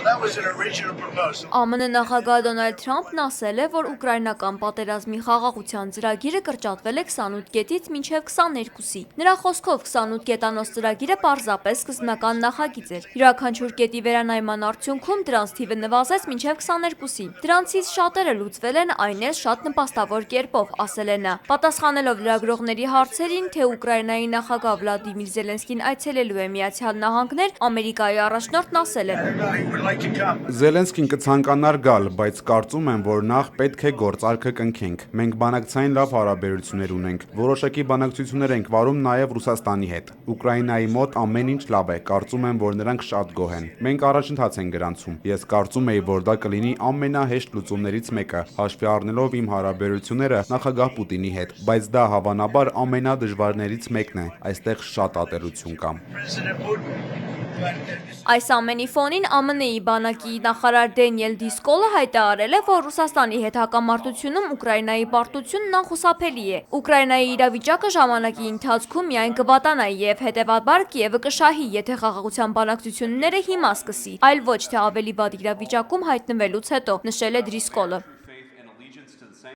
ԱՄՆ նախագահ Դոնալդ Թրամփն ասել է, որ ուկրաինական պատերազմի խաղաղության ծրագիրը կրճատվել է 28 կետից մինչև 22-ի։ Նրա խոսքով 28 կետանոց ծրագիրը պարզապես սկզբնական նախագիծ էր։ Յուրաքանչյուր կետի վերանայման արդյունքում դրանց թիվը նվազեց մինչև 22-ի։ Դրանցից շատերը լուծվել են, այն էլ շատ նպաստավոր կերպով, ասել է նա։ Պատասխանելով լրագրողների հարցերին, թե Ուկրաինայի նախագահ Վլադիմիր Զելենսկին այցելելու է Միացյալ Նահանգներ, Ամերիկայի առաջնորդն ասել է. Զելենսկին կցանկանար գալ, բայց կարծում եմ, որ նախ պետք է գործարքը կնքենք։ Մենք բանակցային լավ հարաբերություններ ունենք, որոշակի բանակցություններ ենք վարում նաև Ռուսաստանի հետ։ Ուկրաինայի մոտ ամեն ինչ լավ է, կարծում եմ, որ նրանք շատ գոհ են։ Մենք առաջընթաց ենք գրանցում։ Ես կարծում էի, որ դա կլինի ամենահեշտ լուծումներից մեկը, հաշվի առնելով իմ հարաբերությունները նախագահ Պուտինի հետ, բայց դա հավանաբար ամենադժվարներից մեկն է։ Այստեղ շատ ատելություն կա։ Այս ամենի ֆոնին ԱՄՆ-ի բանակի նախարար Դենիել Դիսկոլը հայտարարել է, որ Ռուսաստանի հետ հակամարտությունում Ուկրաինայի պարտությունն անխուսափելի է։ Ուկրաինայի իրավիճակը ժամանակի ընթացքում միայն կվատանա և հետևաբար Կիևը կշահի, եթե խաղաղության բանակցությունները հիմա սկսի, այլ ոչ թե ավելի վատ իրավիճակում հայտնվելուց հետո, նշել է Դիսկոլը։